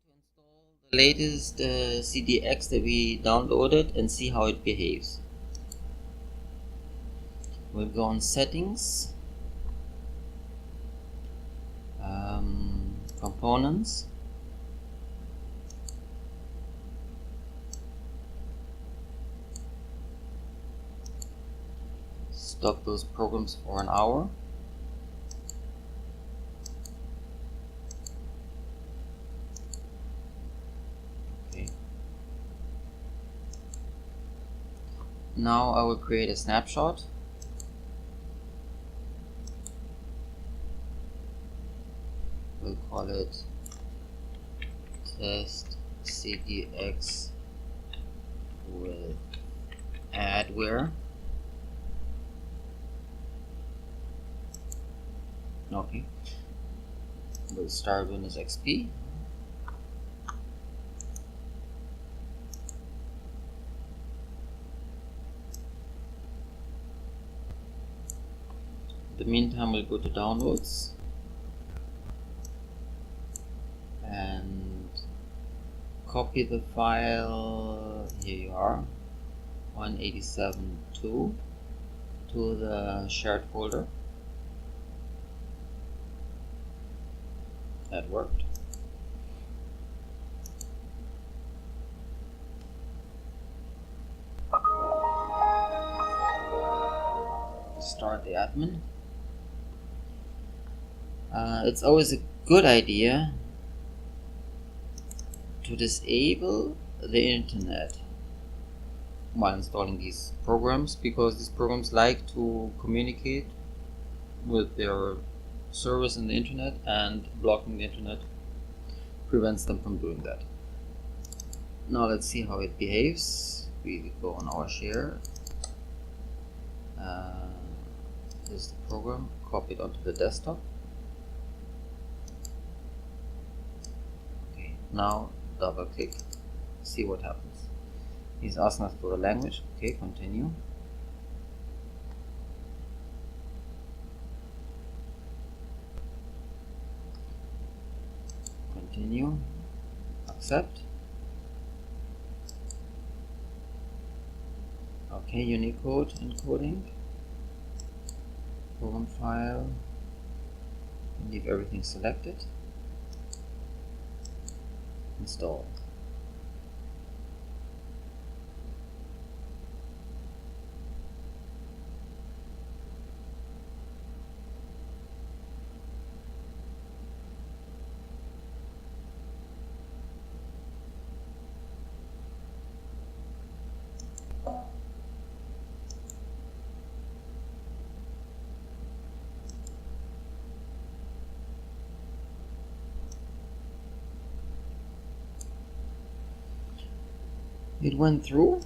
to install the latest CDex that we downloaded and see how it behaves. We'll go on settings, components, stop those programs for an hour. Okay. Now I will create a snapshot. We'll call it test CDex with Adware. Okay. We'll start Windows XP. In the meantime, we'll go to downloads and copy the file. Here you are, 187.2 to the shared folder. That worked. Start the admin. It's always a good idea to disable the internet while installing these programs, because these programs like to communicate with their service in the internet, and blocking the internet prevents them from doing that. Now let's see how it behaves. We go on our share. This is the program, copy it onto the desktop. Okay, now double click, see what happens. He's asking us for the language. Okay, continue. Continue, accept. Okay, Unicode encoding, program file, leave everything selected, install. It went through.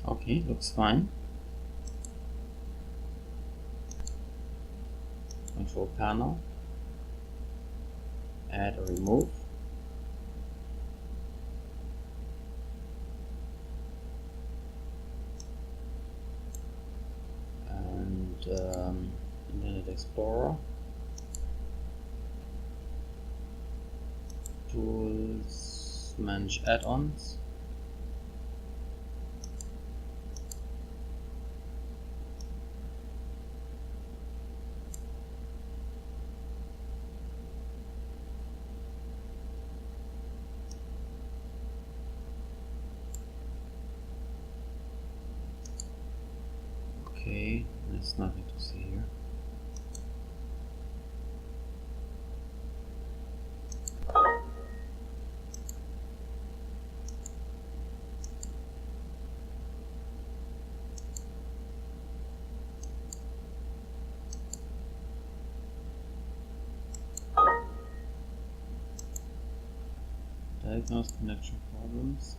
Okay, looks fine. Control panel, add or remove. And Internet Explorer, tools, manage add-ons. Okay, there's nothing to see here. Diagnose connection problems.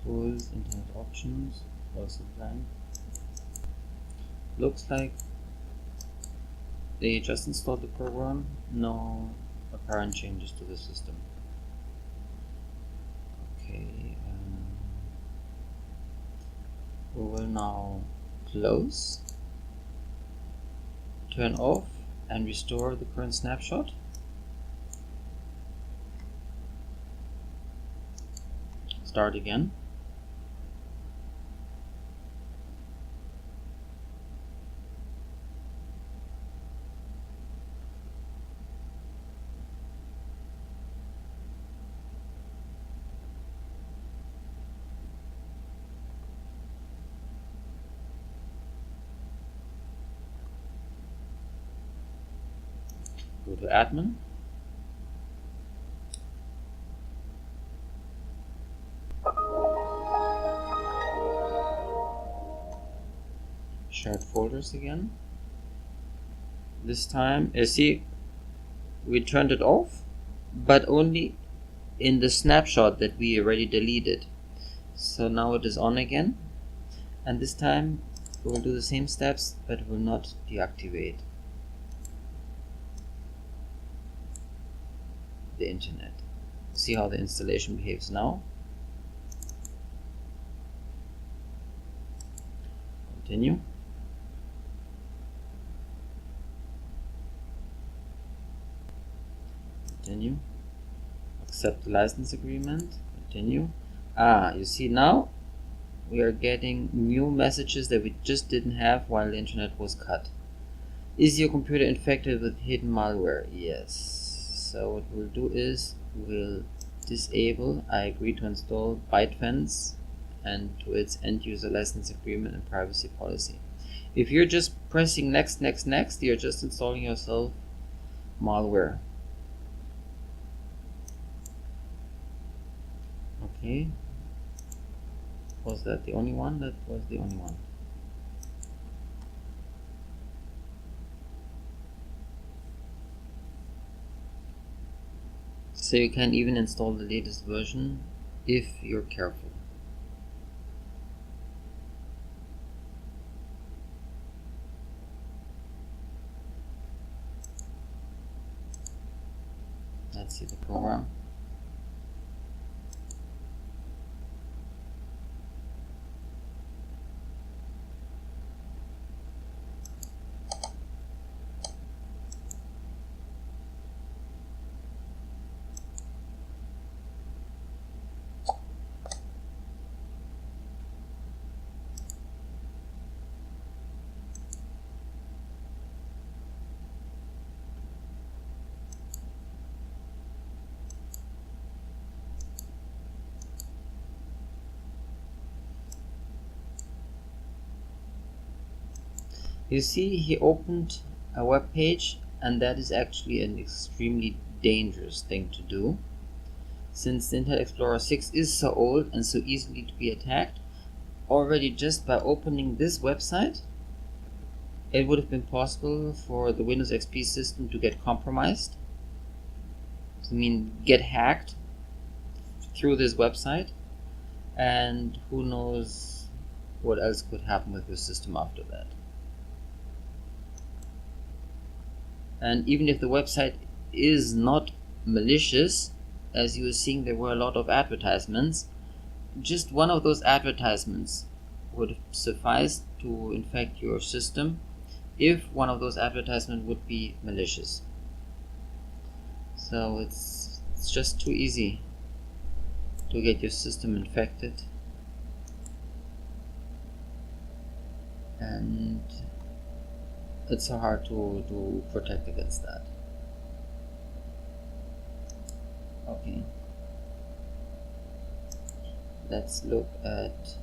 Tools, internet options, also blank. Looks like they just installed the program, no apparent changes to the system. Okay, we will now close, turn off and restore the current snapshot. Start again. Go to admin. Shared folders again. This time, see, we turned it off, but only in the snapshot that we already deleted. So now it is on again, and this time we will do the same steps, but will not deactivate the internet. See how the installation behaves now. Continue. Continue. Accept the license agreement. Continue. You see now we are getting new messages that we just didn't have while the internet was cut. Is your computer infected with hidden malware? Yes. So what we'll do is we'll disable I agree to install ByteFence and to its end user license agreement and privacy policy. If you're just pressing next, you're just installing yourself malware. Okay. Was that the only one? That was the only one. So you can even install the latest version if you're careful. Let's see the program. You see he opened a web page, and that is actually an extremely dangerous thing to do. Since the Internet Explorer 6 is so old and so easily to be attacked, already just by opening this website, it would have been possible for the Windows XP system to get compromised. I mean, get hacked through this website, and who knows what else could happen with your system after that. And even if the website is not malicious, as you were seeing there were a lot of advertisements, just one of those advertisements would suffice to infect your system if one of those advertisements would be malicious. So it's just too easy to get your system infected, and it's so hard to protect against that. Okay, let's look at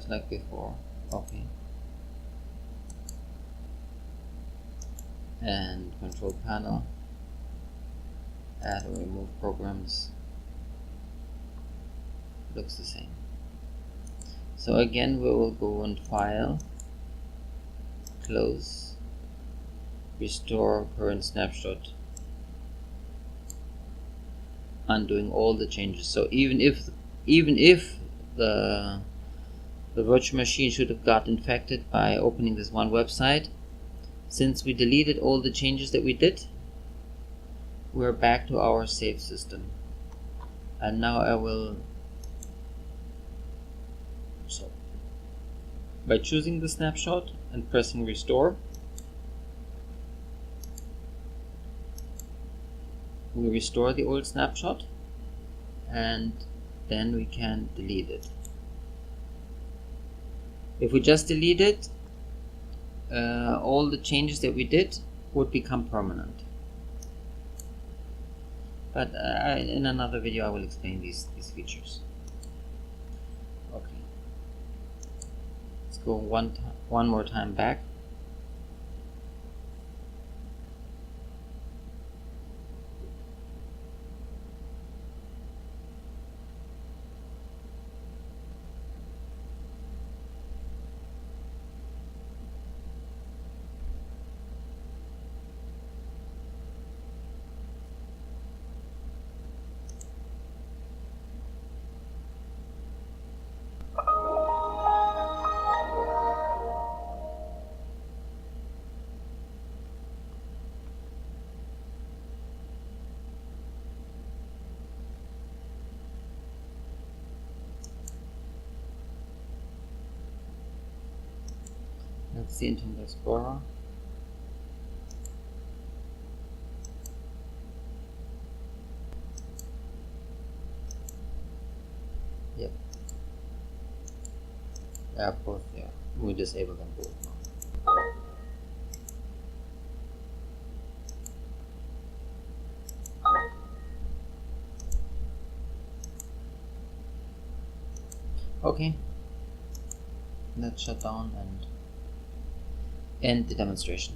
like before. Okay. And control panel, add or remove programs, looks the same. So again, we will go on File, Close, Restore Current Snapshot, undoing all the changes. So even if the virtual machine should have got infected by opening this one website, since we deleted all the changes that we did, we're back to our safe system. And now I will, so by choosing the snapshot and pressing restore, we restore the old snapshot, and then we can delete it. If we just delete it, all the changes that we did would become permanent. But in another video I will explain these features. Okay, let's go one more time back. Let's see Internet Explorer. Yep. They are both there. We disable them both now. Okay. Let's shut down and end the demonstration.